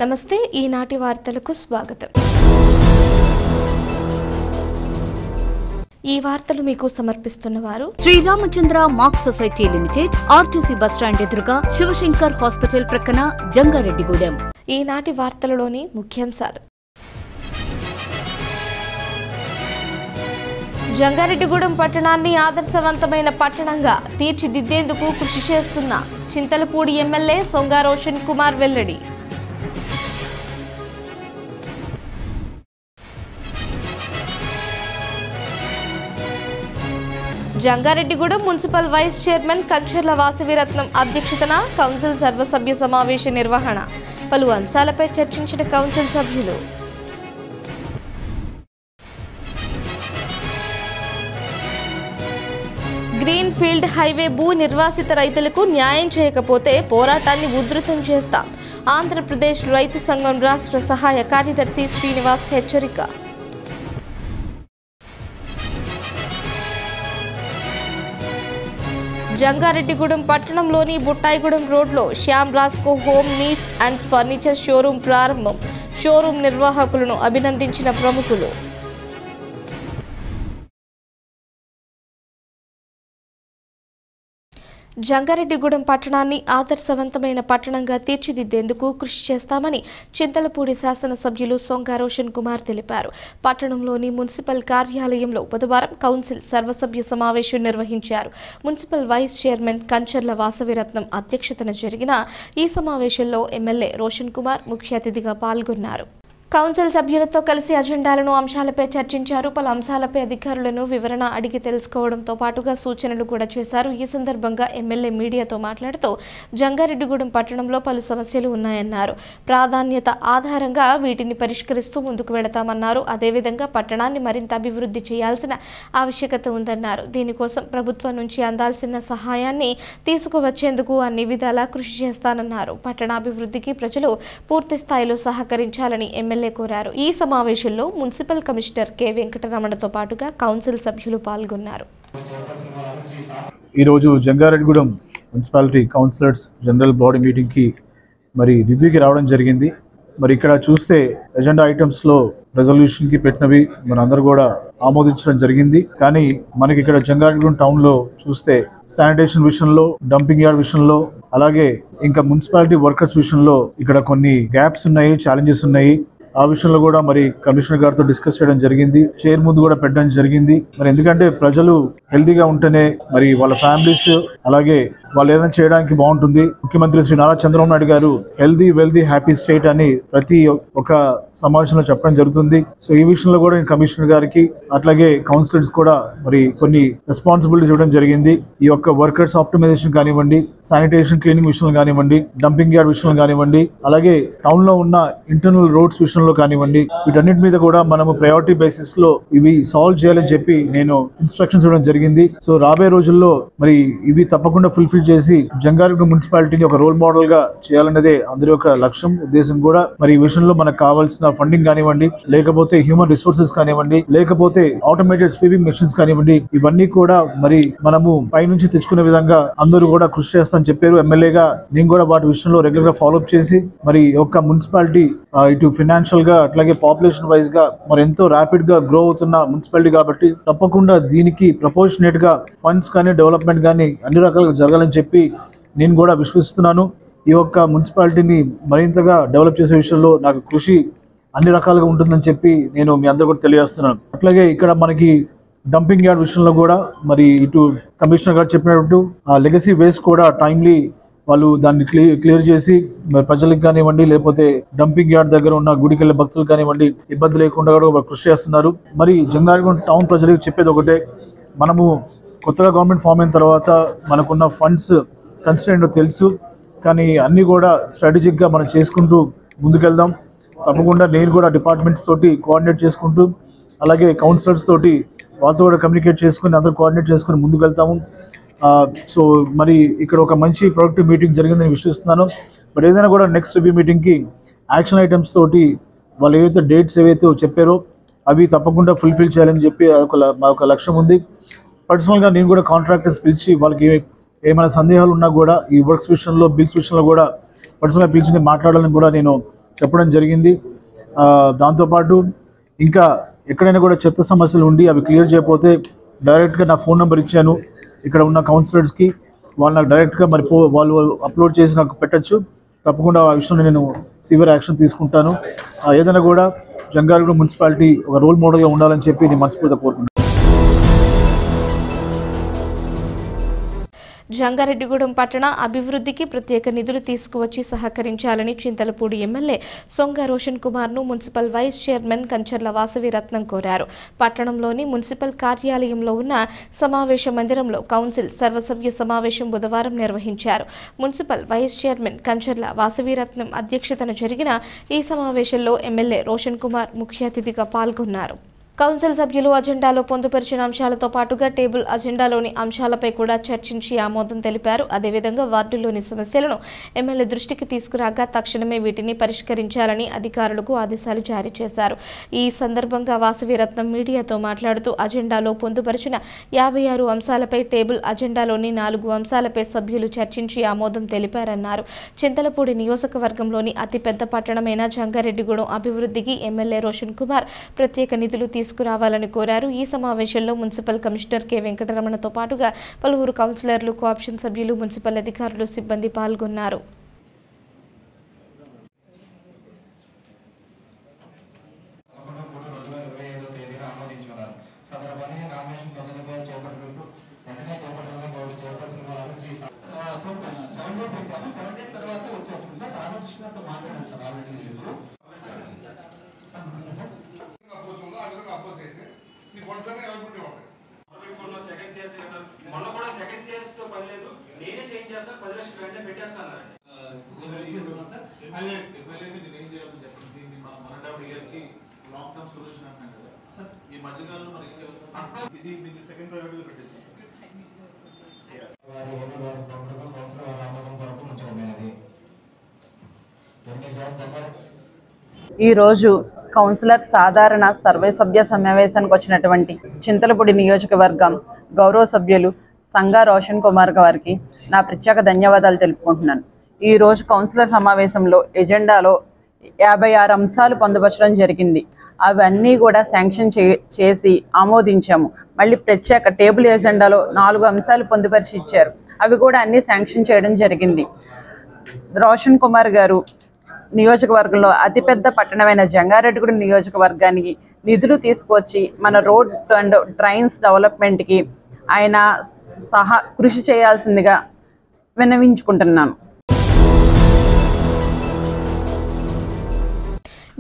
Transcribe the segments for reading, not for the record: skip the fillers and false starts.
నమస్తే ఈనాటి వార్తలకు స్వాగతం। ఈ వార్తలు మీకు సమర్పిస్తున్నవారు Shri Ramachandra mark society limited, RTC bus stand ఎదురుగా, శివశంకర్ హాస్పిటల్ ప్రక్కన, జంగారెడ్డిగూడెం। ఈనాటి వార్తలలోని ముఖ్యాంశాలు: జంగారెడ్డిగూడెం పట్టణాన్ని ఆదర్శవంతమైన పట్టణంగా తీర్చిదిద్దేందుకు కృషి చేస్తున్న చింతలపూడి ఎమ్మెల్యే సొంగ రోషన్ కుమార్ వెల్లడి। Jangareddygudem municipal vice chairman Kancharla Vasaviratnam అధ్యక్షతన కౌన్సిల్ సర్వసభ్య సమావేశ నిర్వహణ। పలు అంశాలపై చర్చించిన కౌన్సిల్ సభ్యులు। గ్రీన్ ఫీల్డ్ హైవే భూ నిర్వాసిత రైతులకు న్యాయం చేయకపోతే పోరాటాన్ని ఉధృతం చేస్తాం। ఆంధ్రప్రదేశ్ రైతు సంఘం రాష్ట్ర సహాయ కార్యదర్శి శ్రీనివాస్ హెచ్చరిక। జంగారెడ్డిగూడెం పట్టణంలోని బుట్టాయిగూడెం రోడ్లో Shyam Rasco home needs and furniture showroom ప్రారంభం। షోరూం నిర్వాహకులను అభినందించిన ప్రముఖులు। జంగారెడ్డిగూడెం పట్టణాన్ని ఆదర్శవంతమైన పట్టణంగా తీర్చిదిద్దేందుకు కృషి చేస్తామని చింతలపూడి శాసనసభ్యులు సొంగ రోషన్ కుమార్ తెలిపారు। పట్టణంలోని మున్సిపల్ కార్యాలయంలో బుధవారం కౌన్సిల్ సర్వసభ్య సమావేశం నిర్వహించారు। Municipal vice chairman Kancharla Vasaviratnam అధ్యక్షతన జరిగిన ఈ సమావేశంలో ఎమ్మెల్యే రోషన్ కుమార్ ముఖ్య అతిథిగా పాల్గొన్నారు। కౌన్సిల్ సభ్యులతో కలిసి అజెండాలను అంశాలపై చర్చించారు। పలు అంశాలపై అధికారులను వివరణ అడిగి తెలుసుకోవడంతో పాటుగా సూచనలు కూడా చేశారు। ఈ సందర్భంగా ఎమ్మెల్యే మీడియాతో మాట్లాడుతూ జంగారెడ్డిగూడెం పట్టణంలో పలు సమస్యలు ఉన్నాయన్నారు। ప్రాధాన్యత ఆధారంగా వీటిని పరిష్కరిస్తూ ముందుకు వెళతామన్నారు। అదేవిధంగా పట్టణాన్ని మరింత అభివృద్ధి చేయాల్సిన ఆవశ్యకత ఉందన్నారు। దీనికోసం ప్రభుత్వం నుంచి అందాల్సిన సహాయాన్ని తీసుకువచ్చేందుకు అన్ని విధాలా కృషి చేస్తానన్నారు। పట్టణాభివృద్ధికి ప్రజలు పూర్తి స్థాయిలో సహకరించాలని ఎమ్మెల్యే కోరారు। ఈ సమావేశంలో మున్సిపల్ కమిషనర్ కె వెంకటరమణతో పాటుగా కౌన్సిల్ సభ్యులు పాల్గొన్నారు। ఈ రోజు Jangareddygudem municipality councillors general body meeting కి రివ్యూకి రావడం జరిగింది। మరి ఇక్కడ చూస్తే ఎజెండా ఐటమ్స్ లో రెజల్యూషన్ కి పెట్టినవి మనందరూ కూడా ఆమోదించడం జరిగింది। కానీ మనకి ఇక్కడ జంగారెడ్డిగూడెం టౌన్ లో చూస్తే శానిటేషన్ విషయంలో, డంపింగ్ యార్డ్ విషయంలో, అలాగే ఇంకా మున్సిపాలిటీ వర్కర్స్ విషయంలో ఇక్కడ కొన్ని గ్యాప్స్ ఉన్నాయి, ఛాలెంజెస్ ఉన్నాయి। ఆ విషయంలో కూడా మరి కమిషనర్ గారితో డిస్కస్ చేయడం జరిగింది, చైర్ ముందు కూడా పెట్టడం జరిగింది। మరి ఎందుకంటే ప్రజలు హెల్తీగా ఉంటేనే మరి వాళ్ళ ఫ్యామిలీస్ అలాగే వాళ్ళు ఏదైనా చేయడానికి బాగుంటుంది। ముఖ్యమంత్రి శ్రీ నారా చంద్రబాబు నాయుడు గారు హెల్దీ వెల్దీ హ్యాపీ స్టేట్ అని ప్రతి ఒక్క సమావేశంలో చెప్పడం జరుగుతుంది। సో ఈ విషయంలో కూడా కమిషనర్ గారికి అట్లాగే కౌన్సిలర్స్ కూడా మరి కొన్ని రెస్పాన్సిబిలిటీస్ ఇవ్వడం జరిగింది। ఈ యొక్క వర్కర్స్ ఆప్టిమైజేషన్ కానివ్వండి, శానిటేషన్ క్లీనింగ్ విషయంలో కానివ్వండి, డంపింగ్ యార్డ్ విషయంలో కానివ్వండి, అలాగే టౌన్ లో ఉన్న ఇంటర్నల్ రోడ్స్ విషయంలో కానివ్వండి, వీటన్నిటి మీద కూడా మనము ప్రయారిటీ బేసిస్ లో ఇవి సాల్వ్ చేయాలని చెప్పి నేను ఇన్స్ట్రక్షన్స్ ఇవ్వడం జరిగింది। సో రాబోయే రోజుల్లో మరి ఇవి తప్పకుండా ఫుల్ఫిల్ చేసి జంగారెడ్డిగూడెం మున్సిపాలిటీని ఒక రోల్ మోడల్ గా చేయాలనేదే అందరి యొక్క లక్ష్యం, ఉద్దేశం కూడా। మరి ఈ విషయంలో మనకు కావాల్సిన ఫండింగ్ కానివ్వండి, లేకపోతే హ్యూమన్ రిసోర్సెస్ కానివ్వండి, లేకపోతే ఆటోమేటెడ్ స్వీపింగ్ మెషిన్స్ కానివ్వండి, ఇవన్నీ కూడా మరి మనము పైనుంచి తెచ్చుకునే విధంగా అందరూ కూడా కృషి చేస్తామని చెప్పారు। ఎమ్మెల్యేగా నేను కూడా వాటి విషయంలో రెగ్యులర్ గా ఫాలోఅప్ చేసి మరి ఒక మున్సిపాలిటీ ఇటు ఫైనాన్షియల్ గా అట్లాగే పాపులేషన్ వైజ్ గా మరి ఎంతో ర్యాపిడ్ గా గ్రో అవుతున్న మున్సిపాలిటీ కాబట్టి తప్పకుండా దీనికి ప్రపోర్షనేట్ గా ఫండ్స్ కానీ డెవలప్మెంట్ కానీ అన్ని రకాలుగా జరగాలని చెప్పి నేను కూడా విశ్వసిస్తున్నాను। ఈ యొక్క మున్సిపాలిటీని మరింతగా డెవలప్ చేసే విషయంలో నాకు కృషి అన్ని రకాలుగా ఉంటుందని చెప్పి నేను మీ అందరూ కూడా తెలియజేస్తున్నాను। అట్లాగే ఇక్కడ మనకి డంపింగ్ యార్డ్ విషయంలో కూడా మరి ఇటు కమిషనర్ గారు చెప్పినట్టు ఆ లెగసీ వేస్ట్ కూడా టైమ్లీ వాళ్ళు దాన్ని క్లియర్ చేసి మరి ప్రజలకు కానివ్వండి, లేకపోతే డంపింగ్ యార్డ్ దగ్గర ఉన్న గుడికి వెళ్ళే భక్తులు కానివ్వండి ఇబ్బంది లేకుండా కూడా కృషి చేస్తున్నారు। మరి జంగారెడ్డిగూడెం టౌన్ ప్రజలకు చెప్పేది ఒకటే, మనము కొత్తగా గవర్నమెంట్ ఫామ్ అయిన తర్వాత మనకున్న ఫండ్స్ కన్స్ట్రెయింట్ తెలుసు, కానీ అన్నీ కూడా స్ట్రాటజిక్గా మనం చేసుకుంటూ ముందుకెళ్దాం। తప్పకుండా నేను కూడా డిపార్ట్మెంట్స్ తోటి కోఆర్డినేట్ చేసుకుంటూ అలాగే కౌన్సిలర్స్ తోటి వాళ్ళతో కూడా కమ్యూనికేట్ చేసుకుని అందరూ కోఆర్డినేట్ చేసుకుని ముందుకు వెళ్తాము। సో మరి ఇక్కడ ఒక మంచి ప్రొడక్టివ్ మీటింగ్ జరిగిందని విశ్వసిస్తున్నాను। బట్ ఏదైనా కూడా నెక్స్ట్ రివ్యూ మీటింగ్కి యాక్షన్ ఐటమ్స్ తోటి వాళ్ళు ఏవైతే డేట్స్ ఏవైతే చెప్పారో అవి తప్పకుండా ఫుల్ఫిల్ చేయాలని చెప్పి మా ఒక లక్ష్యం ఉంది। పర్సనల్గా నేను కూడా కాంట్రాక్టర్స్ పిలిచి వాళ్ళకి ఏమైనా సందేహాలు ఉన్నా కూడా ఈ వర్క్స్ విషయంలో, బిల్స్ విషయంలో కూడా పర్సనల్గా పిలిచి మాట్లాడాలని కూడా నేను చెప్పడం జరిగింది. దాంతోపాటు ఇంకా ఎక్కడైనా కూడా చెత్త సమస్యలు ఉండి అవి క్లియర్ చేయకపోతే డైరెక్ట్గా నా ఫోన్ నెంబర్ ఇచ్చాను ఇక్కడ ఉన్న కౌన్సిలర్స్కి. వాళ్ళు నాకు డైరెక్ట్గా మరి వాళ్ళు అప్లోడ్ చేసి నాకు పెట్టచ్చు. తప్పకుండా ఆ విషయంలో నేను సివియర్ యాక్షన్ తీసుకుంటాను. ఏదైనా కూడా జంగారెడ్డిగూడెం మున్సిపాలిటీ ఒక రోల్ మోడల్గా ఉండాలని చెప్పి నేను మనస్ఫూర్తిగా కోరుకుంటున్నాను. జంగారెడ్డిగూడెం పట్టణ అభివృద్ధికి ప్రత్యేక నిధులు తీసుకువచ్చి సహకరించాలని చింతలపూడి ఎమ్మెల్యే సొంగ రోషన్ కుమార్ను municipal vice chairman Kancharla Vasavi Ratnam కోరారు. పట్టణంలోని మున్సిపల్ కార్యాలయంలో ఉన్న సమావేశ మందిరంలో కౌన్సిల్ సర్వసభ్య సమావేశం బుధవారం నిర్వహించారు. Municipal vice chairman Kancharla Vasavi Ratnam అధ్యక్షతన జరిగిన ఈ సమావేశంలో ఎమ్మెల్యే రోషన్ కుమార్ ముఖ్య అతిథిగా పాల్గొన్నారు. కౌన్సిల్ సభ్యులు అజెండాలో పొందుపరిచిన అంశాలతో పాటుగా టేబుల్ అజెండాలోని అంశాలపై కూడా చర్చించి ఆమోదం తెలిపారు. అదేవిధంగా వార్డుల్లోని సమస్యలను ఎమ్మెల్యే దృష్టికి తీసుకురాగా తక్షణమే వీటిని పరిష్కరించాలని అధికారులకు ఆదేశాలు జారీ చేశారు. ఈ సందర్భంగా వాసవిరత్నం మీడియాతో మాట్లాడుతూ అజెండాలో పొందుపరిచిన 56 అంశాలపై టేబుల్ అజెండాలోని 4 అంశాలపై సభ్యులు చర్చించి ఆమోదం తెలిపారన్నారు. చింతలపూడి నియోజకవర్గంలోని అతిపెద్ద పట్టణమైన జంగారెడ్డిగూడెం అభివృద్ధికి ఎమ్మెల్యే రోషన్ కుమార్ ప్రత్యేక నిధులు తీసుకురావాలని కోరారు. ఈ సమావేశంలో మున్సిపల్ కమిషనర్ కె వెంకటరమణతో పాటుగా పలువురు కౌన్సిలర్లు, కోఆప్షన్ సభ్యులు, మున్సిపల్ అధికారులు, సిబ్బంది పాల్గొన్నారు. ఈ రోజు కౌన్సిలర్ సాధారణ సర్వసభ్య సమావేశానికి వచ్చినటువంటి చింతలపూడి నియోజకవర్గం గౌరవ సభ్యులు సంగ రోషన్ కుమార్ గారికి నా ప్రత్యేక ధన్యవాదాలు తెలుపుకుంటున్నాను. ఈ రోజు కౌన్సిలర్ సమావేశంలో ఎజెండాలో 56 అంశాలు పొందుపరచడం జరిగింది. అవన్నీ కూడా శాంక్షన్ చేసి ఆమోదించాము. మళ్ళీ ప్రత్యేక టేబుల్ ఎజెండాలో 4 అంశాలు పొందుపరిచి ఇచ్చారు. అవి కూడా అన్నీ శాంక్షన్ చేయడం జరిగింది. రోషన్ కుమార్ గారు నియోజకవర్గంలో అతిపెద్ద పట్టణమైన జంగారెడ్డిగూడెం నియోజకవర్గానికి నిధులు తీసుకొచ్చి మన రోడ్ అండ్ ట్రైన్స్ డెవలప్మెంట్కి ఆయన కృషి చేయాల్సిందిగా విన్నవించుకుంటున్నాను.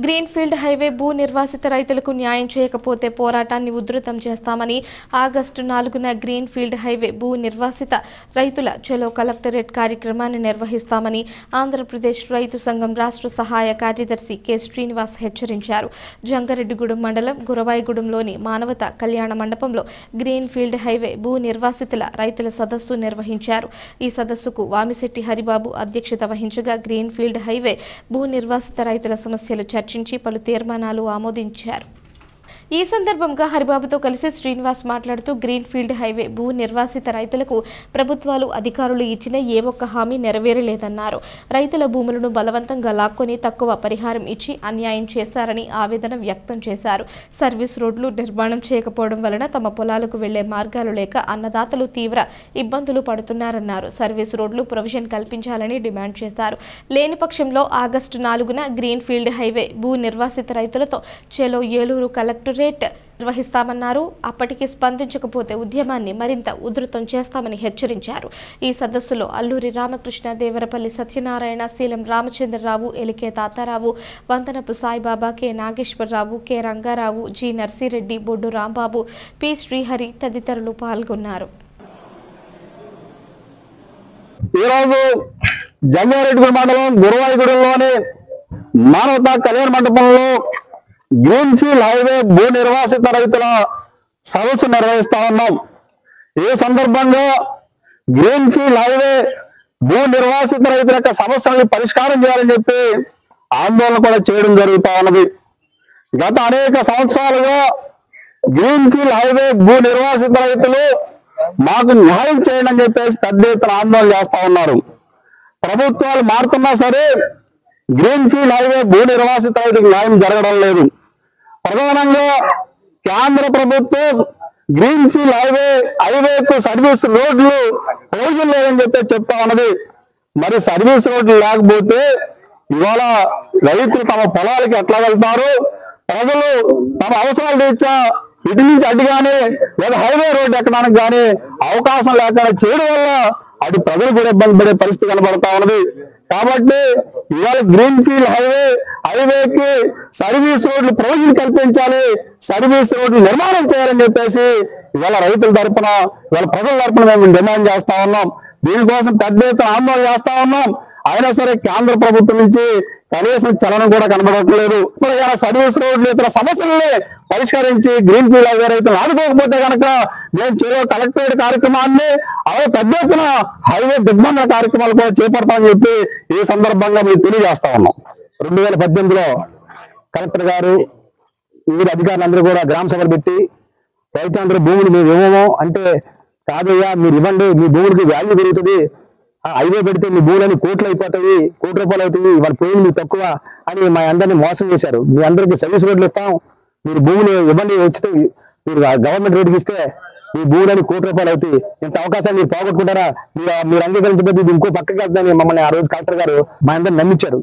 గ్రీన్ఫీల్డ్ హైవే భూ నిర్వాసిత రైతులకు న్యాయం చేయకపోతే పోరాటాన్ని ఉధృతం చేస్తామని ఆగస్టు 4న గ్రీన్ఫీల్డ్ హైవే భూ నిర్వాసిత రైతుల చలో కలెక్టరేట్ కార్యక్రమాన్ని నిర్వహిస్తామని ఆంధ్రప్రదేశ్ రైతు సంఘం రాష్ట్ర సహాయ కార్యదర్శి కె శ్రీనివాస్ హెచ్చరించారు. జంగారెడ్డిగూడెం మండలం గురవాయిగూడెంలోని మానవత కళ్యాణ మండపంలో గ్రీన్ఫీల్డ్ హైవే భూ నిర్వాసితుల రైతుల సదస్సు నిర్వహించారు. ఈ సదస్సుకు వామిశెట్టి హరిబాబు అధ్యక్షత వహించగా గ్రీన్ఫీల్డ్ హైవే భూ నిర్వాసిత రైతుల సమస్యలు చర్చించి పలు తీర్మానాలు ఆమోదించారు. ఈ సందర్భంగా హరిబాబుతో కలిసి శ్రీనివాస్ మాట్లాడుతూ గ్రీన్ఫీల్డ్ హైవే భూ నిర్వాసిత రైతులకు ప్రభుత్వాలు, అధికారులు ఇచ్చిన ఏ ఒక్క హామీ నెరవేరలేదన్నారు. రైతుల భూములను బలవంతంగా లాక్కొని తక్కువ పరిహారం ఇచ్చి అన్యాయం చేశారని ఆవేదన వ్యక్తం చేశారు. సర్వీస్ రోడ్లు నిర్మాణం చేయకపోవడం వలన తమ పొలాలకు వెళ్లే మార్గాలు లేక అన్నదాతలు తీవ్ర ఇబ్బందులు పడుతున్నారన్నారు. సర్వీస్ రోడ్లు ప్రొవిజన్ కల్పించాలని డిమాండ్ చేశారు. లేని పక్షంలో ఆగస్టు 4న గ్రీన్ఫీల్డ్ హైవే భూ నిర్వాసిత రైతులతో చెలో ఏలూరు కలెక్టరేట్ నిర్వహిస్తామన్నారు. అప్పటికి స్పందించకపోతే ఉద్యమాన్ని మరింత ఉధృతం చేస్తామని హెచ్చరించారు. ఈ సదస్సులో Alluri Ramakrishna, Devarapalli Satyanarayana, Seelam Ramachandrarao, Elike Tatarao, Vantanapu Saibaba, K Nageswararao, K Rangarao, G Narsireddy, Boddu Rambabu, P Srihari తదితరులు పాల్గొన్నారు. ఈరోజు జంగారెడ్డిగూడెం మండలం గురవాయిగూడెంలోని మానవత కళ్యాణ మండపంలో గ్రీన్ఫీల్డ్ హైవే భూ నిర్వాసిత రైతుల సదస్సు నిర్వహిస్తా ఉన్నాం. ఈ సందర్భంగా గ్రీన్ఫీల్డ్ హైవే భూ నిర్వాసిత రైతుల యొక్క సమస్యలను పరిష్కారం చేయాలని చెప్పి ఆందోళన కూడా చేయడం జరుగుతా ఉన్నది. గత అనేక సంవత్సరాలుగా గ్రీన్ఫీల్డ్ హైవే భూ నిర్వాసిత రైతులు మాకు న్యాయం చేయండి అని చెప్పేసి పెద్ద ఎత్తున ఆందోళన చేస్తా ఉన్నారు. ప్రభుత్వాలు మారుతున్నా సరే గ్రీన్ఫీల్డ్ హైవే భూ నిర్వాసిత రైతులకు న్యాయం జరగడం లేదు. ప్రధానంగా కేంద్ర ప్రభుత్వం గ్రీన్ఫీల్డ్ హైవేకు సర్వీస్ రోడ్లు ప్రయోజనం లేదని చెప్తా ఉన్నది. మరి సర్వీస్ రోడ్లు లేకపోతే ఇవాళ రైతులు తమ పొలాలకి ఎట్లా వెళ్తారు? ప్రజలు తమ అవసరాలు రీత్యా ఇటు నుంచి అడ్డు కానీ లేదా హైవే రోడ్డు ఎక్కడానికి కానీ అవకాశం లేకుండా చేయడం వల్ల అటు ప్రజలు కూడా ఇబ్బంది పడే పరిస్థితి కనబడతా ఉన్నది. కాబట్టి ఇవాళ గ్రీన్ఫీల్డ్ హైవేకి సర్వీస్ రోడ్లు ప్రయోజనం కల్పించాలి, సర్వీస్ రోడ్లు నిర్మాణం చేయాలని చెప్పేసి ఇవాళ రైతుల తరపున ఇవాళ ప్రజల తరపున మేము డిమాండ్ చేస్తా ఉన్నాం. దీనికోసం పెద్ద ఎత్తున ఆందోళన చేస్తా ఉన్నాం. అయినా సరే కేంద్ర ప్రభుత్వం నుంచి కనీసం చలనం కూడా కనబడట్లేదు. ఇప్పటికైనా సర్వీస్ రోడ్లు ఇతర సమస్యల్ని పరిష్కరించి గ్రీన్ఫీల్డ్ హైవే రైతులు ఆదుకోకపోతే కనుక మేము చేరే కలెక్టరేట్ కార్యక్రమాన్ని అలాగే పెద్ద ఎత్తున హైవే దిగ్బంధన కార్యక్రమాలు కూడా చేపడతామని చెప్పి ఈ సందర్భంగా మేము తెలియజేస్తా ఉన్నాం. 2018లో కలెక్టర్ గారు వివిధ అధికారులందరూ కూడా గ్రామ సభలు పెట్టి రైతులందరూ భూములు మేము ఇవ్వము అంటే, కాదయ్యా మీరు ఇవ్వండి, మీ భూములకి వాల్యూ పెరుగుతుంది, హైవే పెడితే మీ భూములని కోట్లు అయిపోతాయి, కోటి రూపాయలు అవుతుంది, వాళ్ళ భూములు మీకు తక్కువ అని మా అందరినీ మోసం చేశారు. మీ అందరికి సర్వీస్ రోడ్లు ఇస్తాం, మీరు భూములు ఇవ్వండి, వచ్చితే మీరు గవర్నమెంట్ రేటుకి ఇస్తే మీ భూములని కోటి రూపాయలు అవుతాయి, ఇంత అవకాశాన్ని మీరు పోగొట్టుకుంటారా, మీరు అంగీకరించబోతే ఇది ఇంకో పక్కకి వెళ్తుందని మమ్మల్ని ఆ రోజు కలెక్టర్ గారు మా అందరిని నమ్మించారు.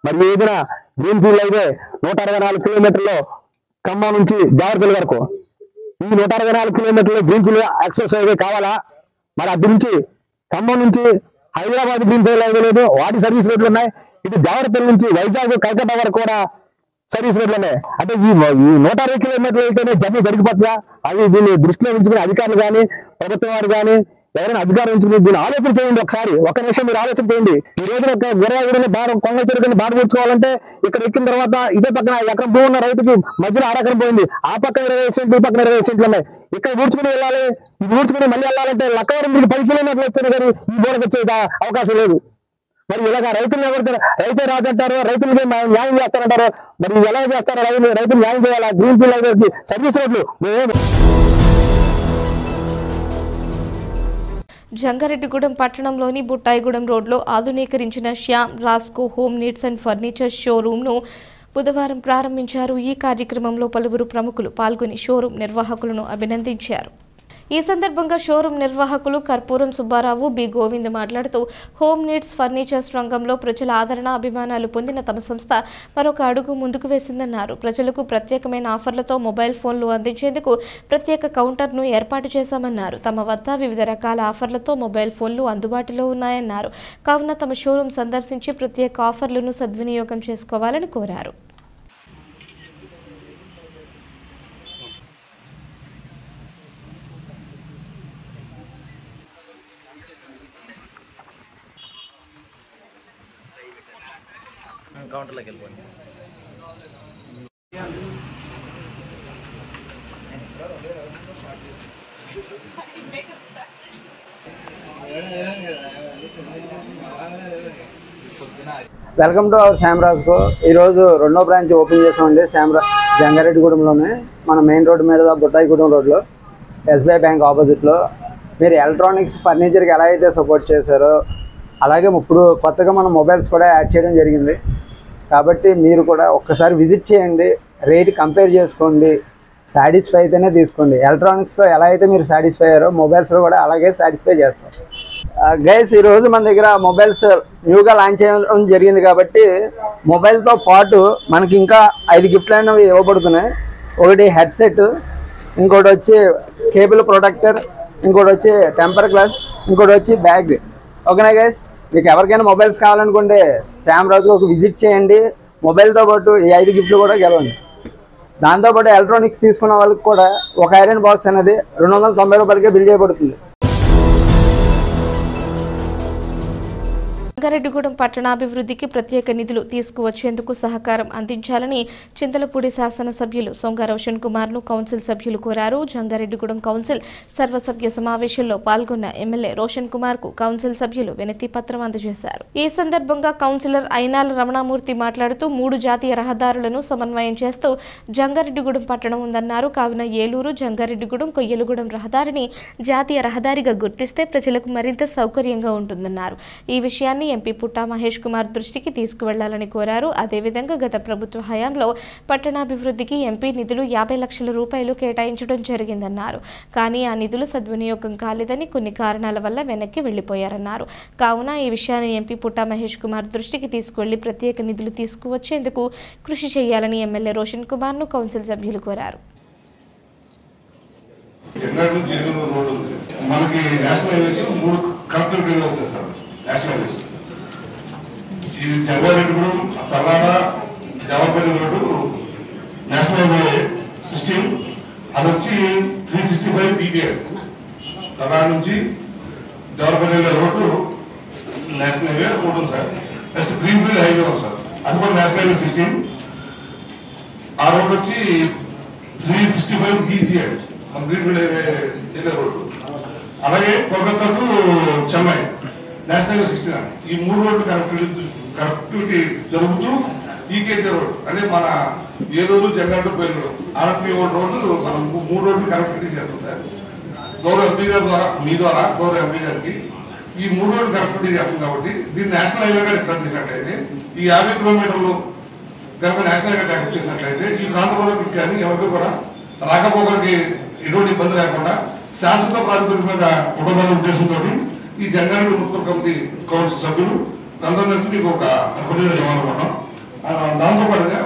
మరి ఈ రోజున గ్రీన్ఫీల్డ్ హైవే 164 కిలోమీటర్లు ఖమ్మం నుంచి దేవరపల్లి వరకు, ఈ 164 కిలోమీటర్లు గ్రీన్ఫీల్డ్ ఎక్స్ప్రెస్ హైవే కావాలా? మరి అటు నుంచి ఖమ్మం నుంచి హైదరాబాద్ గ్రీన్ఫీల్డ్ హైవే లేదు, వాటి సర్వీస్ రోడ్లు ఉన్నాయి. ఇటు దేవరపల్లి నుంచి వైజాగ్ కలకత్తా వరకు కూడా సర్వీస్ రోడ్లు ఉన్నాయి. అంటే ఈ 160 కిలోమీటర్లు వెళ్తేనే జర్నీ జరిగిపోతుందా? అది దీన్ని దృష్టిలో ఉంచుకుని అధికారులు కానీ ప్రభుత్వం వారు కానీ ఎవరైనా అధికారం ఉంచుకుని దీన్ని ఆలోచన చేయండి. ఒకసారి ఒక నిమిషం మీరు ఆలోచన చేయండి. ఈ రోజున గురవాగూడని కొంగ చెరుకుని బాధ పూడ్చుకోవాలంటే ఇక్కడ ఎక్కిన తర్వాత ఇదే పక్కన ఎకరం భూమి ఉన్న రైతుకి మధ్యలో అరెకరం పోయింది, ఆ పక్కన 20 సెంట్లు, ఈ పక్కన 20 సెంట్లు ఉన్నాయి. ఇక్కడ ఊడ్చుకుని వెళ్ళాలి, ఇది ఊడ్చుకుని మళ్ళీ వెళ్ళాలంటే లక్కవరం మీకు 10 కిలోమీటర్లు వస్తేనే కానీ ఈ బోర్డుకి వచ్చే అవకాశం లేదు. మరి ఇలాగ రైతులు ఎవరు రైతే రాజు అంటారు, రైతులకి న్యాయం చేస్తారంటారు. మరి ఎలా చేస్తారో రైతులు న్యాయం చేయాలా? గ్రీన్ఫీల్డ్ హైవేకి సర్వీస్ రోడ్లు జంగారెడ్డిగూడెం పట్టణంలోని బుట్టాయిగూడెం రోడ్లో ఆధునీకరించిన Shyam Rasco home needs and furniture షోరూమ్ను బుధవారం ప్రారంభించారు. ఈ కార్యక్రమంలో పలువురు ప్రముఖులు పాల్గొని షోరూం నిర్వాహకులను అభినందించారు. ఈ సందర్భంగా షోరూం నిర్వాహకులు కర్పూరం సుబ్బారావు, బి గోవింద్ మాట్లాడుతూ హోమ్ నీడ్స్ ఫర్నిచర్స్ రంగంలో ప్రజల ఆదరణ అభిమానాలు పొందిన తమ సంస్థ మరొక అడుగు ముందుకు వేసిందన్నారు. ప్రజలకు ప్రత్యేకమైన ఆఫర్లతో మొబైల్ ఫోన్లు అందించేందుకు ప్రత్యేక కౌంటర్ను ఏర్పాటు చేశామన్నారు. తమ వద్ద వివిధ రకాల ఆఫర్లతో మొబైల్ ఫోన్లు అందుబాటులో ఉన్నాయన్నారు. కావున తమ షోరూం సందర్శించి ప్రత్యేక ఆఫర్లను సద్వినియోగం చేసుకోవాలని కోరారు. కౌంటర్లోకి వెళ్ళిపోయింది. Welcome to our Shyam Rasco. ఈరోజు రెండో బ్రాంచ్ ఓపెన్ చేసామండి జంగారెడ్డిగూడెంలోనే, మన మెయిన్ రోడ్డు మీద బుట్టాయిగూడెం రోడ్లో ఎస్బీఐ బ్యాంక్ ఆపోజిట్లో. మీరు ఎలక్ట్రానిక్స్ ఫర్నిచర్కి ఎలా అయితే సపోర్ట్ చేశారో అలాగే ఇప్పుడు కొత్తగా మనం మొబైల్స్ కూడా యాడ్ చేయడం జరిగింది. కాబట్టి మీరు కూడా ఒక్కసారి విజిట్ చేయండి, రేట్ కంపేర్ చేసుకోండి, సాటిస్ఫై అయితేనే తీసుకోండి. ఎలక్ట్రానిక్స్లో ఎలా అయితే మీరు సాటిస్ఫై అయ్యారో మొబైల్స్లో కూడా అలాగే సాటిస్ఫై చేస్తారు. గైస్, ఈరోజు మన దగ్గర మొబైల్స్ న్యూగా లాంచ్ చేయడం జరిగింది కాబట్టి మొబైల్తో పాటు మనకి ఇంకా 5 గిఫ్ట్లు అనేవి ఇవ్వబడుతున్నాయి. ఒకటి హెడ్సెట్, ఇంకోటి వచ్చి కేబుల్ ప్రొటెక్టర్, ఇంకోటి వచ్చి టెంపర్ గ్లాస్, ఇంకోటి వచ్చి బ్యాగ్. ఓకేనా గైస్, మీకు ఎవరికైనా మొబైల్స్ కావాలనుకుంటే శ్యామ్ రాజు ఒక విజిట్ చేయండి. మొబైల్తో పాటు ఈ 5 గిఫ్ట్లు కూడా గెలవండి. దాంతోపాటు ఎలక్ట్రానిక్స్ తీసుకున్న వాళ్ళకి కూడా ఒక ఐరన్ బాక్స్ అనేది 290 రూపాయలకే బిల్ చేయబడుతుంది. జంగారెడ్డిగూడెం పట్టణాభివృద్ధికి ప్రత్యేక నిధులు తీసుకువచ్చేందుకు సహకారం అందించాలని చింతలపూడి శాసనసభ్యులు సొంగ రోషన్ కుమార్ను కౌన్సిల్ సభ్యులు కోరారు. జంగారెడ్డిగూడెం కౌన్సిల్ సర్వసభ్య సమావేశంలో పాల్గొన్న ఎమ్మెల్యే రోషన్ కుమార్కు కౌన్సిల్ సభ్యులు వినతి పత్రం అందజేశారు. ఈ సందర్భంగా కౌన్సిలర్ అయినాల రమణమూర్తి మాట్లాడుతూ 3 జాతీయ రహదారులను సమన్వయం చేస్తూ జంగారెడ్డిగూడెం పట్టణం ఉందన్నారు. కావున ఏలూరు, జంగారెడ్డిగూడెం, కొయ్యలగూడెం రహదారిని జాతీయ రహదారిగా గుర్తిస్తే ప్రజలకు మరింత సౌకర్యంగా ఉంటుందన్నారు. ఈ విషయాన్ని ఎంపీ పుట్టా మహేష్ కుమార్ దృష్టికి తీసుకువెళ్లాలని కోరారు. అదేవిధంగా గత ప్రభుత్వ హయాంలో పట్టణాభివృద్ధికి ఎంపీ నిధులు 50 లక్షల రూపాయలు కేటాయించడం జరిగిందన్నారు. కానీ ఆ నిధులు సద్వినియోగం కాలేదని, కొన్ని కారణాల వల్ల వెనక్కి వెళ్లిపోయారన్నారు. కావున ఈ విషయాన్ని ఎంపీ పుట్టా మహేష్ కుమార్ దృష్టికి తీసుకువెళ్లి ప్రత్యేక నిధులు తీసుకువచ్చేందుకు కృషి చేయాలని ఎమ్మెల్యే రోషన్ కుమార్ ను కౌన్సిల్ సభ్యులు కోరారు. మనకి నేషనల్ హైవేస్ 3 కనెక్టివిటీ అవుతాయి సార్. నేషనల్ హైవేస్ ఇది Jangareddygudem, Tallada, Devarapalli road national highway 16 అది వచ్చి 365 PPI. తల్లాడ నుంచి దేవరపల్లి రోడ్డు నేషనల్ హైవే ఉంటుంది సార్. నెక్స్ట్ గ్రీన్ఫీల్డ్ హైవే ఉంది సార్, అది కూడా నేషనల్ హైవే 16. ఆ రోడ్ వచ్చి 365 BCI మన గ్రీన్ఫీల్డ్ హైవే వెళ్ళే రోడ్డు. అలాగే Kolkata to Chennai national highway 16. ఈ 3 రోడ్లు కనెక్టివిటీ జరుగుతూ ఈకేజీ రోడ్ అంటే మన ఏలూరు, జంగారెడ్డి, కోయిలూరు RMP రోడ్డు మనం 3 రోడ్లు కనెక్టివిటీ చేస్తాం సార్. గౌరవ ఎంపీ గారి ద్వారా, మీ ద్వారా గౌరవ ఎంపీ గారికి ఈ 3 రోడ్లు కనెక్టివిటీ చేస్తాం కాబట్టి దీన్ని నేషనల్ హైవేగా డిక్లేర్ చేసినట్లయితే ఈ 50 కిలోమీటర్లు కనుక నేషనల్ హైవే ట్యాక్స్ చేసినట్లయితే ఈ ప్రాంత ప్రజలకు కానీ ఎవరికి కూడా రాకపోకలకి ఎటువంటి ఇబ్బంది లేకుండా శాశ్వత ప్రాతిపదిక మీద ఉండదాని ఉద్దేశంతో ఈ జంగారెడ్డి మున్సిపల్ కమిటీ కౌన్సిల్ సభ్యులు అందరూ కలిసి మీకు ఒక ప్రొడ్యూసర్ ఇవ్వాలనుకున్నాం. దాంతోపాటుగా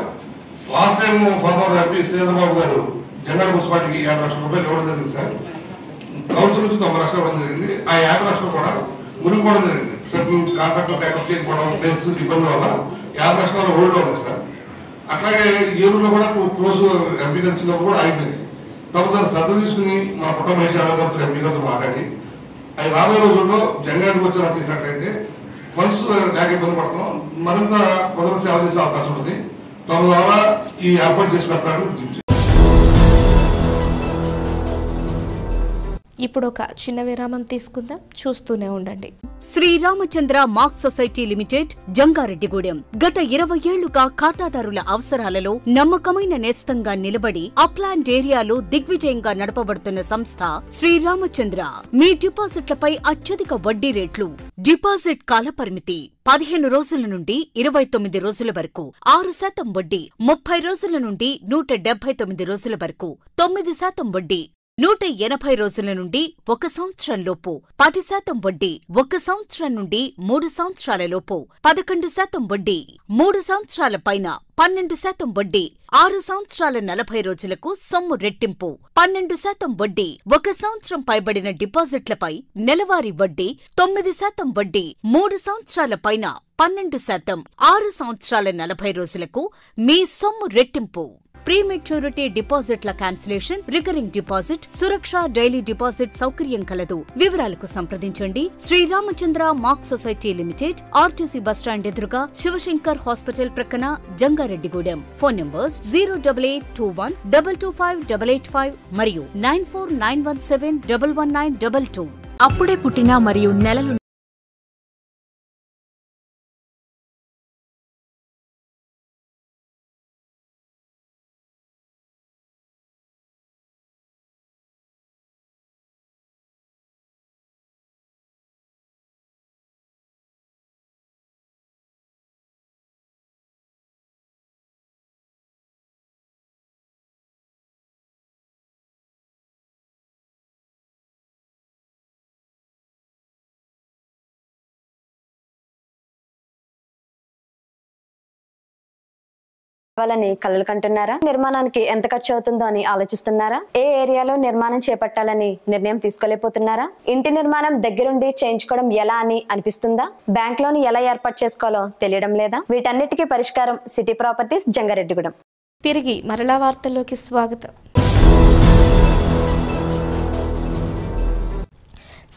last time former MP Sridhar Babu గారు జంగారెడ్డి మున్సిపాలిటీకి 50 లక్షల రూపాయలు ఇవ్వడం జరిగింది సార్. కౌన్సిల్ నుంచి 90 లక్షలు ఇవ్వడం జరిగింది. ఆ 50 లక్షలు కూడా మునిగిపోవడం జరిగింది. సర్టిన్ కాంట్రాక్టర్ బ్యాకప్ చేయకపోవడం, ప్లేస్ ఇబ్బంది వల్ల 50 లక్షల హోల్డ్లో ఉంది సార్. అట్లాగే ఏలూరులో కూడా క్లోజ్ ఎంపీ కలిసినప్పుడు కూడా ఆగిపోయింది. తమను శ్రద్ధ తీసుకుని మా పుట్ట మహేష్ యాదవ్ గారితో ఎంపీ గారితో మాట్లాడి అవి రాబోయే రోజుల్లో జంగారెడ్డికి వచ్చి రాసేసినట్లయితే ఫండ్స్ లేక ఇబ్బంది పడుతున్నాం, మరింత మొదటి సేవ చేసే అవకాశం ఉంటుంది. తమ ద్వారా ఈ ఏర్పాటు చేసి పెడతారని గుర్తించారు. ఇప్పుడు ఒక చిన్న విరామం తీసుకుందాం, చూస్తూనే ఉండండి. Sriramachandra mark society limited, Jangareddygudem. గత 20 ఏళ్లుగా ఖాతాదారుల అవసరాలలో నమ్మకమైన నేస్తంగా నిలబడి అప్లాండ్ ఏరియాలో దిగ్విజయంగా నడపబడుతున్న సంస్థ శ్రీరామచంద్ర. మీ డిపాజిట్లపై అత్యధిక వడ్డీ రేట్లు, డిపాజిట్ కాలపరిమితి 15 రోజుల నుండి 29 రోజుల వరకు, 6% వడ్డీ, 30 రోజుల నుండి 179 రోజుల వరకు, 9% వడ్డీ, 180 రోజుల నుండి 1 సంవత్సరం లోపు, 10% వడ్డీ, 1 సంవత్సరం నుండి 3 సంవత్సరాల లోపు, 11% వడ్డీ, 3 సంవత్సరాల పైన 12% వడ్డీ, 6 సంవత్సరాల 40 రోజులకు సొమ్ము రెట్టింపు, 12% వడ్డీ, 1 సంవత్సరం పైబడిన డిపాజిట్లపై నెలవారీ వడ్డీ, 9% వడ్డీ, 3 సంవత్సరాల పైన 12%, 6 సంవత్సరాల 40 రోజులకు మీ సొమ్ము రెట్టింపు. ప్రీమెచ్యూరిటీ డిపాజిట్ల cancellation, recurring deposit, Suraksha daily deposit సౌకర్యం కలదు. వివరాలకు సంప్రదించండి. Sriramachandra mark society limited, RTC bus stand ఎదురుగా, శివశంకర్ హాస్పిటల్ ప్రక్కన, జంగారెడ్డిగూడెం. ఫోన్ నంబర్స్ 08821 225 885 మరియు 94917 11922. అప్పుడే పుట్టిన మరియు నెలలు కావాలని కలలు కంటున్నారా? నిర్మాణానికి ఎంత ఖర్చు అవుతుందో అని ఆలోచిస్తున్నారా? ఏ ఏరియాలో నిర్మాణం చేపట్టాలని నిర్ణయం తీసుకోలేకపోతున్నారా? ఇంటి నిర్మాణం దగ్గరుండి చేయించుకోవడం ఎలా అని అనిపిస్తుందా? బ్యాంక్ లోన్ ఎలా ఏర్పాటు చేసుకోవాలో తెలియడం లేదా? వీటన్నిటికీ పరిష్కారం సిటీ ప్రాపర్టీస్, జంగారెడ్డిగూడెం. తిరిగి మరలా వార్తల్లోకి స్వాగతం.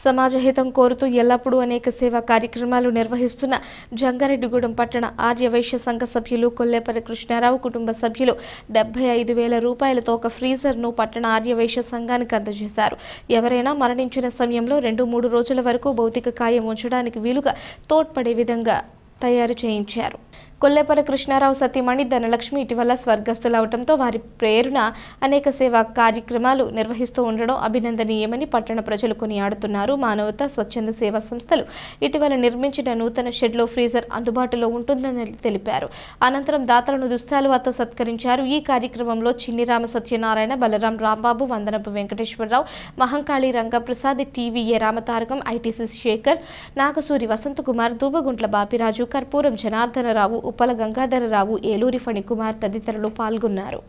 సమాజ హితం కోరుతూ ఎల్లప్పుడూ అనేక సేవా కార్యక్రమాలు నిర్వహిస్తున్న జంగారెడ్డిగూడెం పట్టణ ఆర్యవైశ్య సంఘ సభ్యులు కొల్లేపల్లి కృష్ణారావు కుటుంబ సభ్యులు 75,000 రూపాయలతో ఒక ఫ్రీజర్ను పట్టణ ఆర్యవైశ్య సంఘానికి అందజేశారు. ఎవరైనా మరణించిన సమయంలో 2-3 రోజుల వరకు భౌతిక కాయం ఉంచడానికి వీలుగా తోడ్పడే విధంగా తయారు చేయించారు. కొల్లేపర కృష్ణారావు సతీమణి ధనలక్ష్మి ఇటీవల స్వర్గస్థులవడంతో వారి ప్రేరణ అనేక సేవా కార్యక్రమాలు నిర్వహిస్తూ ఉండడం అభినందనీయమని పట్టణ ప్రజలు కొనియాడుతున్నారు. మానవతా స్వచ్ఛంద సేవా సంస్థలు ఇటీవల నిర్మించిన నూతన షెడ్లో ఫ్రీజర్ అందుబాటులో ఉంటుందని తెలిపారు. అనంతరం దాతలను దుస్తాలువాతో సత్కరించారు. ఈ కార్యక్రమంలో చిన్నిరామ సత్యనారాయణ, బలరాం రాంబాబు, వందనపు వెంకటేశ్వరరావు, మహంకాళి రంగప్రసాద్, టీవీఏ రామతారకం, ఐటీసీ శేఖర్, నాగసూరి వసంతకుమార్, దూబగుంట్ల బాపిరాజు, కర్పూరం జనార్దనరావు, ఉప్పల గంగాధరరావు, ఏలూరి ఫణికుమార్ తదితరులు పాల్గొన్నారు.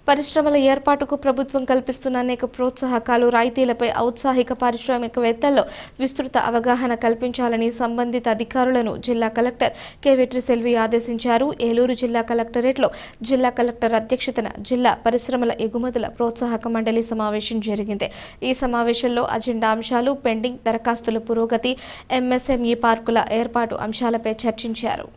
పరిశ్రమల ఏర్పాటుకు ప్రభుత్వం కల్పిస్తున్న అనేక ప్రోత్సాహకాలు, రాయితీలపై ఔత్సాహిక పారిశ్రామికవేత్తల్లో విస్తృత అవగాహన కల్పించాలని సంబంధిత అధికారులను జిల్లా కలెక్టర్ కె వెట్రిసెల్వి ఆదేశించారు. ఏలూరు జిల్లా కలెక్టరేట్లో జిల్లా కలెక్టర్ అధ్యక్షతన జిల్లా పరిశ్రమల ఎగుమతుల ప్రోత్సాహక మండలి సమావేశం జరిగింది. ఈ సమావేశంలో అజెండా అంశాలు, పెండింగ్ దరఖాస్తుల పురోగతి, ఎంఎస్ఎంఈ పార్కుల ఏర్పాటు అంశాలపై చర్చించారు.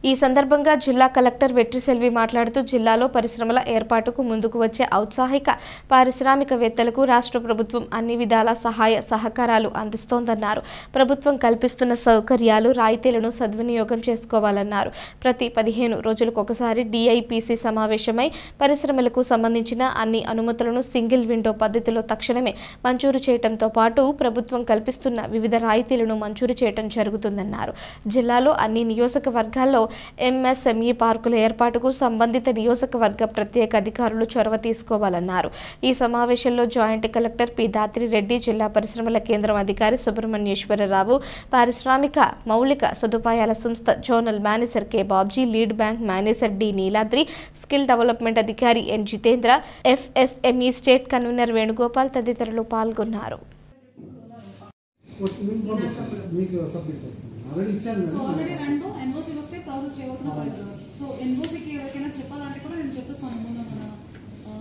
ఈ సందర్భంగా జిల్లా కలెక్టర్ వెట్రిసెల్వి మాట్లాడుతూ జిల్లాలో పరిశ్రమల ఏర్పాటుకు ముందుకు వచ్చే ఔత్సాహిక పారిశ్రామికవేత్తలకు రాష్ట్ర ప్రభుత్వం అన్ని విధాల సహాయ సహకారాలు అందిస్తోందన్నారు. ప్రభుత్వం కల్పిస్తున్న సౌకర్యాలు, రాయితీలను సద్వినియోగం చేసుకోవాలన్నారు. ప్రతి 15 రోజులకు ఒకసారి డిఐపిసి సమావేశమై పరిశ్రమలకు సంబంధించిన అన్ని అనుమతులను సింగిల్ విండో పద్ధతిలో తక్షణమే మంజూరు చేయడంతో పాటు ప్రభుత్వం కల్పిస్తున్న వివిధ రాయితీలను మంజూరు చేయడం జరుగుతుందన్నారు. జిల్లాలో అన్ని నియోజకవర్గాల్లో ఎంఎస్ఎంఈ పార్కుల ఏర్పాటుకు సంబంధిత నియోజకవర్గ ప్రత్యేక అధికారులు చొరవ తీసుకోవాలన్నారు. ఈ సమావేశంలో జాయింట్ కలెక్టర్ పి దాత్రిరెడ్డి, జిల్లా పరిశ్రమల కేంద్రం అధికారి సుబ్రహ్మణ్యేశ్వరరావు, పారిశ్రామిక మౌలిక సదుపాయాల సంస్థ zonal manager K Babji, lead bank manager D Neeladri, skill development అధికారి N Jitendra, FSME state convener Venugopal తదితరులు పాల్గొన్నారు. ఆల్రెడీ రెండు ఎన్ఓసి వస్తే ప్రాసెస్ చేయవలసిన పని సార్. సో ఎన్ఓసికి ఎవరికైనా చెప్పాలంటే కూడా నేను చెప్పిస్తాను. ముందు మన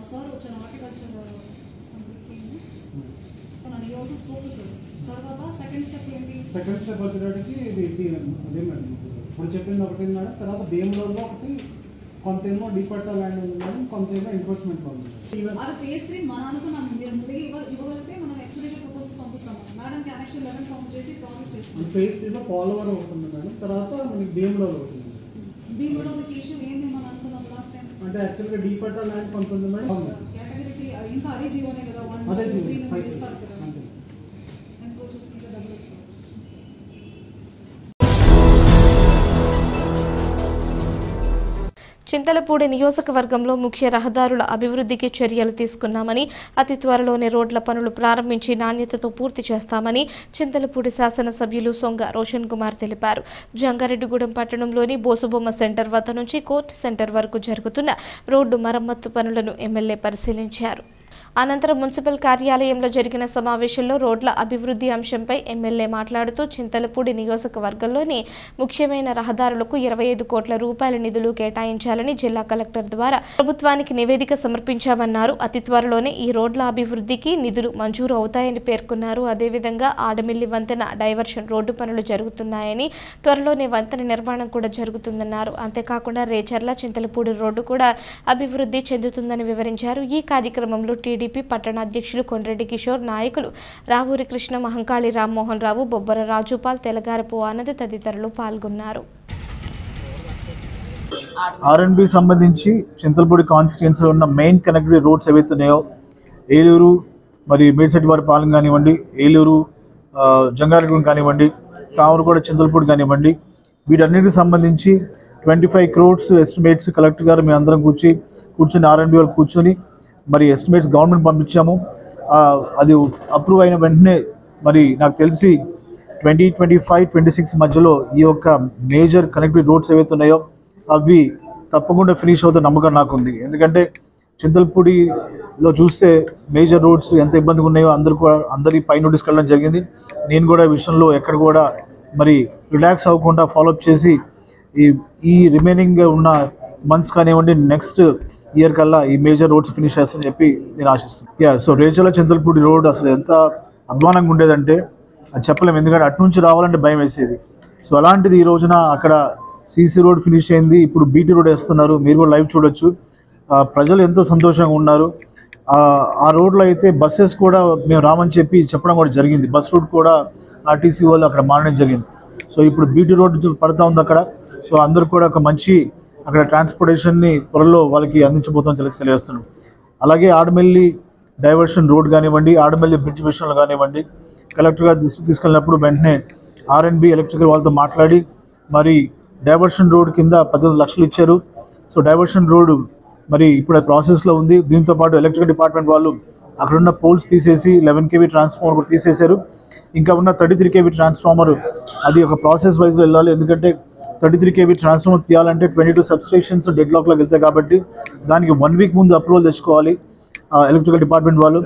సార్ వచ్చాను హార్టికల్చర్ ఈ ఆల్సో స్పోక్ సార్. తర్వాత సెకండ్ స్టెప్ ఏంటి? సెకండ్ స్టెప్ వచ్చేటికి ఇది అదే మేడం ఇప్పుడు చెప్పింది ఒకటి మేడం. తర్వాత బేమ్లోలో ఒకటి కొంతేమో డిపార్ట్మెంట్ ల్యాండ్ ఉంది మేడం, కొంతేమో ఎన్ఫోర్స్మెంట్ ఉంది. అది ఫేజ్ 3 మనం అనుకున్నాం. మీరు ముందుగా ఇవ్వగలిగితే మనం ఎక్స్ప్రెషన్ ప్రపోజల్స్ పంపిస్తాము. మేడంకి యాక్చువల్ 11 ఫామ్ చేసి ప్రాసెస్ చేస్తాం. ఫేజ్ 3లో పోలవరం అవుతుంది మేడం. తర్వాత మనకి బేమ్లో అవుతుంది. బీమ్లోకి ఇష్యూ ఏంటి మనం అనుకున్నాం లాస్ట్ టైం? అంటే యాక్చువల్గా డిపార్ట్మెంట్ ల్యాండ్ కొంత ఉంది మేడం. కేటగిరీకి ఇంకా అదే జీవోనే కదా, 1 అదే 2 జీవో 3 ఇస్తారు కదా. ఎన్క్రోచెస్ ఇంకా డబ్బులు ఇస్తారు. చింతలపూడి నియోజకవర్గంలో ముఖ్య రహదారుల అభివృద్ధికి చర్యలు తీసుకున్నామని, అతి త్వరలోనే రోడ్ల పనులు ప్రారంభించి నాణ్యతతో పూర్తి చేస్తామని చింతలపూడి శాసనసభ్యులు సొంగ రోషన్ కుమార్ తెలిపారు. జంగారెడ్డిగూడెం పట్టణంలోని బోసుబొమ్మ సెంటర్ వద్ద నుంచి కోర్టు సెంటర్ వరకు జరుగుతున్న రోడ్డు మరమ్మత్తు పనులను ఎమ్మెల్యే పరిశీలించారు. అనంతరం మున్సిపల్ కార్యాలయంలో జరిగిన సమావేశంలో రోడ్ల అభివృద్ధి అంశంపై ఎమ్మెల్యే మాట్లాడుతూ చింతలపూడి నియోజకవర్గంలోని ముఖ్యమైన రహదారులకు 25 కోట్ల రూపాయల నిధులు కేటాయించాలని జిల్లా కలెక్టర్ ద్వారా ప్రభుత్వానికి నివేదిక సమర్పించామన్నారు. అతి త్వరలోనే ఈ రోడ్ల అభివృద్ధికి నిధులు మంజూరు అవుతాయని పేర్కొన్నారు. అదేవిధంగా ఆడమిల్లి వంతెన డైవర్షన్ రోడ్డు పనులు జరుగుతున్నాయని, త్వరలోనే వంతెన నిర్మాణం కూడా జరుగుతుందన్నారు. అంతేకాకుండా రేచర్ల చింతలపూడి రోడ్డు కూడా అభివృద్ధి చెందుతుందని వివరించారు. ఈ కార్యక్రమంలో టీడీపీ పట్టణ అధ్యక్షులు కొండ్రెడ్డి కిషోర్, నాయకులు రావూరి కృష్ణ, మహంకాళి రామ్మోహన్ రావు, బొబ్బర రాజుపాల్, తెలగారపు ఆనంద్ తదితరులు పాల్గొన్నారు. ఆర్ఎండ్బి సంబంధించి చింతలపూడి కాన్స్టిట్యుయెన్సీలో ఉన్న మెయిన్ కనెక్టివిటీ రోడ్స్ ఏవైతున్నాయో ఏలూరు మరి మేడ్సెట్ వారి పాలెం కానివ్వండి, ఏలూరు జంగారెడ్డిగూడెం కానివ్వండి, కామరగూడ చింతలపూడి కానివ్వండి, వీటన్నిటికి సంబంధించి 25 crores ఎస్టిమేట్స్ కలెక్టర్ గారు మేము అందరం కూర్చొని ఆర్ఎండ్బి వాళ్ళు కూర్చొని మరి ఎస్టిమేట్స్ గవర్నమెంట్ పంపించాము. అది అప్రూవ్ అయిన వెంటనే మరి నాకు తెలిసి 2025-26 మధ్యలో ఈ యొక్క మేజర్ కనెక్టివిటీ రోడ్స్ ఏవైతే ఉన్నాయో అవి తప్పకుండా ఫినిష్ అవుతాయి నమ్మకం నాకు ఉంది. ఎందుకంటే చింతలపూడిలో చూస్తే మేజర్ రోడ్స్ ఎంత ఇబ్బందిగా ఉన్నాయో అందరి పై నోటీస్కి వెళ్ళడం జరిగింది. నేను కూడా ఈ విషయంలో ఎక్కడ కూడా మరి రిలాక్స్ అవ్వకుండా ఫాలోఅప్ చేసి ఈ రిమైనింగ్ ఉన్న మంత్స్ కానివ్వండి, నెక్స్ట్ ఇయర్ కల్లా ఈ మేజర్ రోడ్స్ ఫినిష్ చేస్తారని చెప్పి నేను ఆశిస్తున్నాను. సో రేచర్ల చింతలపూడి రోడ్ అసలు ఎంత అధ్వానంగా ఉండేదంటే అది చెప్పలేము. ఎందుకంటే అటు నుంచి రావాలంటే భయం వేసేది. సో అలాంటిది ఈ రోజున అక్కడ సీసీ రోడ్ ఫినిష్ అయింది, ఇప్పుడు బీటీ రోడ్ వేస్తున్నారు. మీరు కూడా లైవ్ చూడొచ్చు. ప్రజలు ఎంతో సంతోషంగా ఉన్నారు. ఆ రోడ్లో అయితే బస్సెస్ కూడా మేము రామని చెప్పడం కూడా జరిగింది. బస్ రూట్ కూడా ఆర్టీసీ వాళ్ళు అక్కడ మారడం జరిగింది. సో ఇప్పుడు బీటీ రోడ్ పడతా ఉంది అక్కడ. సో అందరూ కూడా ఒక మంచి అక్కడ ట్రాన్స్పోర్టేషన్ని త్వరలో వాళ్ళకి అందించబోతుందని తెలియజేస్తున్నాం. అలాగే ఆడమెల్లి డైవర్షన్ రోడ్ కానివ్వండి, ఆడమెల్లి బ్రిడ్జ్ విషయంలో కానివ్వండి, కలెక్టర్ గారు తీసుకెళ్ళినప్పుడు వెంటనే ఆర్ఎన్బి ఎలక్ట్రికల్ వాళ్ళతో మాట్లాడి మరి డైవర్షన్ రోడ్ కింద 18 లక్షలు ఇచ్చారు. సో డైవర్షన్ రోడ్ మరి ఇప్పుడు ప్రాసెస్లో ఉంది. దీంతో పాటు ఎలక్ట్రికల్ డిపార్ట్మెంట్ వాళ్ళు అక్కడున్న పోల్స్ తీసేసి 11 kV ట్రాన్స్ఫార్మర్ కూడా తీసేశారు. ఇంకా ఉన్న 33 kV ట్రాన్స్ఫార్మర్ అది ఒక ప్రాసెస్ వైజ్లో వెళ్ళాలి. ఎందుకంటే 33 kV ట్రాన్స్ఫార్మర్ తీయాలంటే 22 సబ్స్టేషన్స్ డెడ్ లాక్లోకి వెళ్తాయి కాబట్టి దానికి 1 వీక్ ముందు అప్రూవల్ తెచ్చుకోవాలి ఎలక్ట్రికల్ డిపార్ట్మెంట్ వాళ్ళు.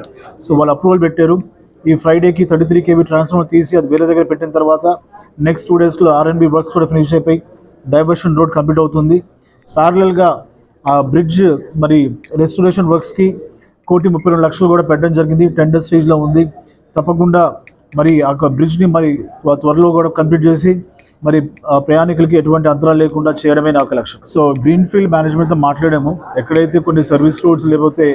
సో వాళ్ళు అప్రూవల్ పెట్టారు. ఈ ఫ్రైడేకి 33 kV ట్రాన్స్ఫార్మర్ తీసి అది వేరే దగ్గర పెట్టిన తర్వాత నెక్స్ట్ 2 daysలో ఆర్ఎన్బి వర్క్స్ కూడా ఫినిష్ అయిపోయి డైవర్షన్ రోడ్ కంప్లీట్ అవుతుంది. ప్యారలల్గా ఆ బ్రిడ్జ్ మరి రెస్టోరేషన్ వర్క్స్కి 1,32 లక్షలు కూడా పెట్టడం జరిగింది. టెండర్ స్టేజ్లో ఉంది. తప్పకుండా మరి ఆ బ్రిడ్జ్ని మరి త్వరలో కూడా కంప్లీట్ చేసి మరి ప్రయాణికులకి ఎటువంటి అంతరాలు లేకుండా చేయడమే నాకు లక్ష్యం. సో గ్రీన్ఫీల్డ్ మేనేజ్మెంట్తో మాట్లాడాము. ఎక్కడైతే కొన్ని సర్వీస్ రోడ్స్ లేకపోతే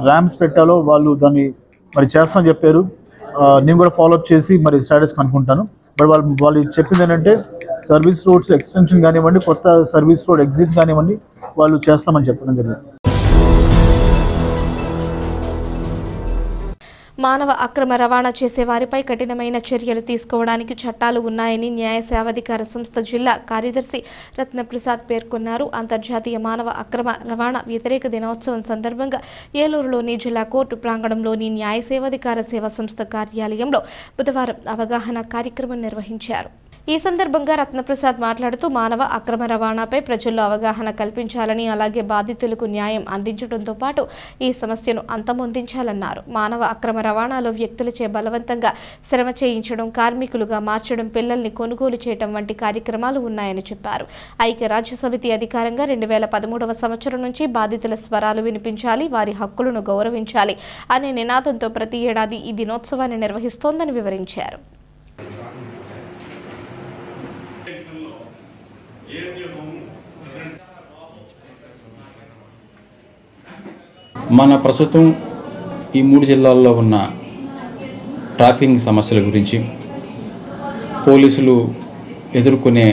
ర్యాంప్స్ పెట్టాలో వాళ్ళు దాన్ని మరి చేస్తామని చెప్పారు. నేను కూడా ఫాలోఅప్ చేసి మరి స్టేటస్ కనుక్కుంటాను. బట్ వాళ్ళు చెప్పింది ఏంటంటే సర్వీస్ రోడ్స్ ఎక్స్టెన్షన్ కానివ్వండి, కొత్త సర్వీస్ రోడ్ ఎగ్జిట్ కానివ్వండి వాళ్ళు చేస్తామని చెప్పడం జరిగింది. మానవ అక్రమ రవాణా చేసే వారిపై కఠినమైన చర్యలు తీసుకోవడానికి చట్టాలు ఉన్నాయని న్యాయ సేవాధికార సంస్థ జిల్లా కార్యదర్శి రత్నప్రసాద్ పేర్కొన్నారు. అంతర్జాతీయ మానవ అక్రమ రవాణా వ్యతిరేక దినోత్సవం సందర్భంగా ఏలూరులోని జిల్లా కోర్టు ప్రాంగణంలోని న్యాయ సేవాధికార సేవా సంస్థ కార్యాలయంలో బుధవారం అవగాహన కార్యక్రమం నిర్వహించారు. ఈ సందర్భంగా రత్నప్రసాద్ మాట్లాడుతూ మానవ అక్రమ రవాణాపై ప్రజల్లో అవగాహన కల్పించాలని, అలాగే బాధితులకు న్యాయం అందించడంతో పాటు ఈ సమస్యను అంతమొందించాలన్నారు. మానవ అక్రమ రవాణాలో వ్యక్తులచే బలవంతంగా శ్రమ చేయించడం, కార్మికులుగా మార్చడం, పిల్లల్ని కొనుగోలు చేయడం వంటి కార్యక్రమాలు ఉన్నాయని చెప్పారు. ఐక్యరాజ్యసమితి అధికారంగా 2013వ సంవత్సరం నుంచి బాధితుల స్వరాలు వినిపించాలి, వారి హక్కులను గౌరవించాలి అనే నినాదంతో ప్రతి ఏడాది ఈ దినోత్సవాన్ని నిర్వహిస్తోందని వివరించారు. మన ప్రస్తుతం ఈ 3 జిల్లాల్లో ఉన్న ట్రాఫిక్ సమస్యల గురించి, పోలీసులు ఎదుర్కొనే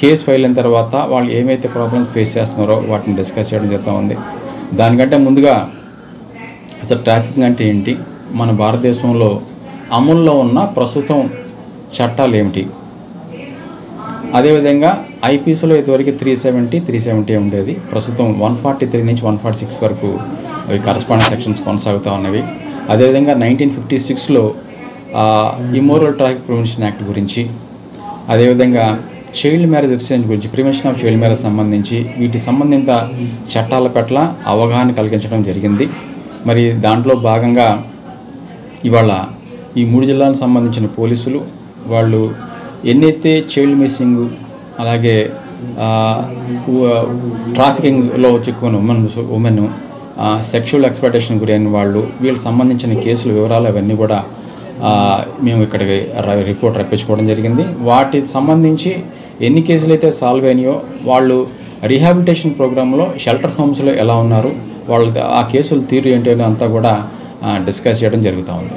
కేసు ఫైల్ అయిన తర్వాత వాళ్ళు ఏమైతే ప్రాబ్లమ్స్ ఫేస్ చేస్తున్నారో వాటిని డిస్కస్ చేయడం జరుగుతూ ఉంది. దానికంటే ముందుగా అసలు ట్రాఫికింగ్ అంటే ఏంటి, మన భారతదేశంలో అమల్లో ఉన్న ప్రస్తుతం చట్టాలు ఏమిటి, అదేవిధంగా ఐపీసీలో ఇదివరకు 370 ఉండేది, ప్రస్తుతం 143 నుంచి 146 వరకు అవి కరస్పాండింగ్ సెక్షన్స్ కొనసాగుతూ ఉన్నవి. అదేవిధంగా 1956లో ఇమ్మోరల్ ట్రాఫిక్ ప్రివెన్షన్ యాక్ట్ గురించి, అదేవిధంగా చైల్డ్ మ్యారేజ్ రిస్ట్రిక్షన్ గురించి, ప్రివెన్షన్ ఆఫ్ చైల్డ్ మ్యారేజ్ సంబంధించి వీటి సంబంధిత చట్టాల పట్ల అవగాహన కలిగించడం జరిగింది. మరి దాంట్లో భాగంగా ఇవాళ ఈ 3 జిల్లాలకు సంబంధించిన పోలీసులు వాళ్ళు ఎన్నైతే చైల్డ్ మిస్సింగ్, అలాగే ట్రాఫికింగ్లో చిక్కుకున్న ఉమెన్, సెక్షువల్ ఎక్స్‌ప్లాయిటేషన్ గురైన వాళ్ళు, వీళ్ళకి సంబంధించిన కేసుల వివరాలు అవన్నీ కూడా మేము ఇక్కడికి రిపోర్ట్ రప్పించుకోవడం జరిగింది. వాటికి సంబంధించి ఎన్ని కేసులు అయితే సాల్వ్ అయినాయో, వాళ్ళు రీహాబిలిటేషన్ ప్రోగ్రాంలో షెల్టర్ హోమ్స్లో ఎలా ఉన్నారు, వాళ్ళు ఆ కేసులు తీరు ఏంటి అంతా కూడా డిస్కస్ చేయడం జరుగుతూ ఉంది.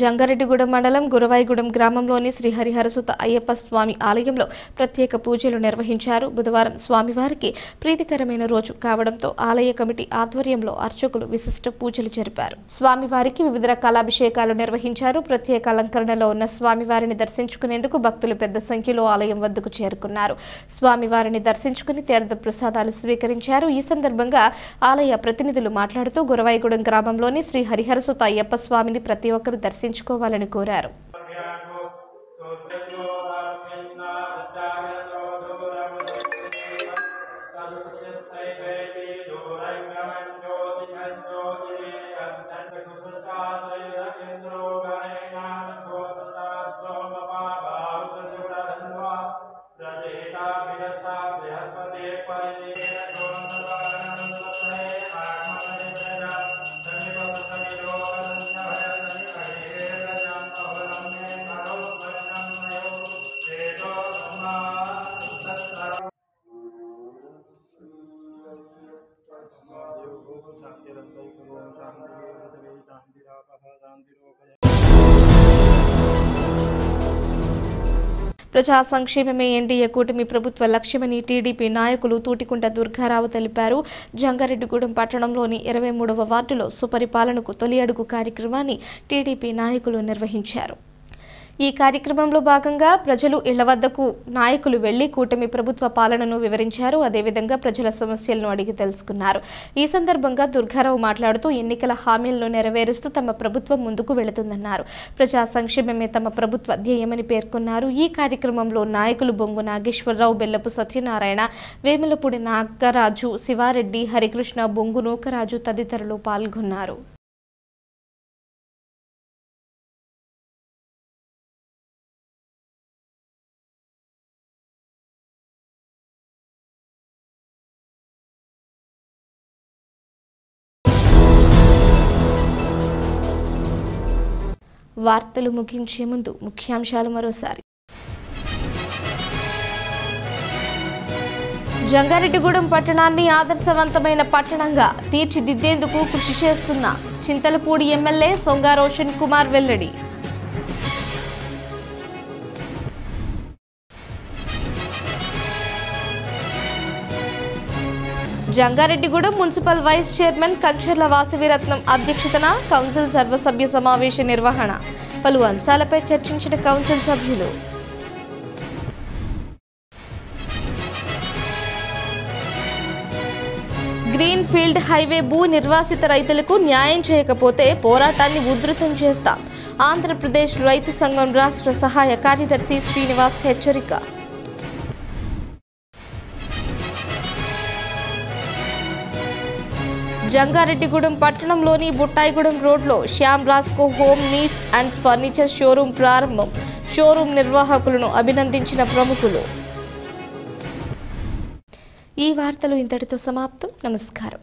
జంగారెడ్డిగూడెం మండలం గురవాయిగూడెం గ్రామంలోని శ్రీ హరిహరసుత అయ్యప్ప స్వామి ఆలయంలో ప్రత్యేక పూజలు నిర్వహించారు. బుధవారం స్వామివారికి ప్రీతికరమైన రోజు కావడంతో ఆలయ కమిటీ ఆధ్వర్యంలో అర్చకులు విశిష్ట పూజలు జరిపారు. స్వామివారికి వివిధ రకాల అభిషేకాలు నిర్వహించారు. ప్రత్యేక అలంకరణలో ఉన్న స్వామివారిని దర్శించుకునేందుకు భక్తులు పెద్ద సంఖ్యలో ఆలయం వద్దకు చేరుకున్నారు. స్వామివారిని దర్శించుకుని తీర్థ ప్రసాదాలు స్వీకరించారు. ఈ సందర్భంగా ఆలయ ప్రతినిధులు మాట్లాడుతూ గురవాయిగూడెం గ్రామంలోని శ్రీ హరిహరసుత అయ్యప్ప స్వామిని ప్రతి ఒక్కరూ దర్శించుకోవాలని కోరారు. ప్రజా సంక్షేమమే ఎన్డీఏ కూటమి ప్రభుత్వ లక్ష్యమని టీడీపీ నాయకులు తూటికుంట దుర్గారావు తెలిపారు. జంగారెడ్డిగూడెం పట్టణంలోని 23వ వార్డులో సుపరిపాలనకు తొలి అడుగు కార్యక్రమాన్ని టీడీపీ నాయకులు నిర్వహించారు. ఈ కార్యక్రమంలో భాగంగా ప్రజలు ఇళ్ల వద్దకు నాయకులు వెళ్లి కూటమి ప్రభుత్వ పాలనను వివరించారు. అదేవిధంగా ప్రజల సమస్యలను అడిగి తెలుసుకున్నారు. ఈ సందర్భంగా దుర్గారావు మాట్లాడుతూ ఎన్నికల హామీలను నెరవేరుస్తూ తమ ప్రభుత్వం ముందుకు వెళుతుందన్నారు. ప్రజా సంక్షేమమే తమ ప్రభుత్వ ధ్యేయమని పేర్కొన్నారు. ఈ కార్యక్రమంలో నాయకులు బొంగు నాగేశ్వరరావు, బెల్లపు సత్యనారాయణ, వేములపూడి నాగరాజు, శివారెడ్డి, హరికృష్ణ, బొంగు నూకరాజు తదితరులు పాల్గొన్నారు. వార్తలు ముగించే ముందు ముఖ్యాంశాలు మరోసారి. జంగారెడ్డిగూడెం పట్టణాన్ని ఆదర్శవంతమైన పట్టణంగా తీర్చిదిద్దేందుకు కృషి చేస్తున్న చింతలపూడి ఎమ్మెల్యే సొంగా రోషన్ కుమార్ వెల్లడి. Jangareddygudem municipal vice chairman Kancharla Vasaviratnam అధ్యక్షతన కౌన్సిల్ సర్వసభ్య సమావేశ నిర్వహణ. పలు అంశాలపై చర్చించిన కౌన్సిల్ సభ్యులు. గ్రీన్ ఫీల్డ్ హైవే భూ నిర్వాసిత రైతులకు న్యాయం చేయకపోతే పోరాటాన్ని ఉధృతం చేస్తాం. ఆంధ్రప్రదేశ్ రైతు సంఘం రాష్ట్ర సహాయ కార్యదర్శి శ్రీనివాస్ హెచ్చరిక. జంగారెడ్డిగూడెం పట్టణంలోని బుట్టాయిగూడెం రోడ్లో Shyam Rasco home needs and furniture showroom ప్రారంభం. షోరూం నిర్వాహకులను అభినందించిన ప్రముఖులు. ఈ వార్తలు ఇంతటితో సమాప్తం. నమస్కారం.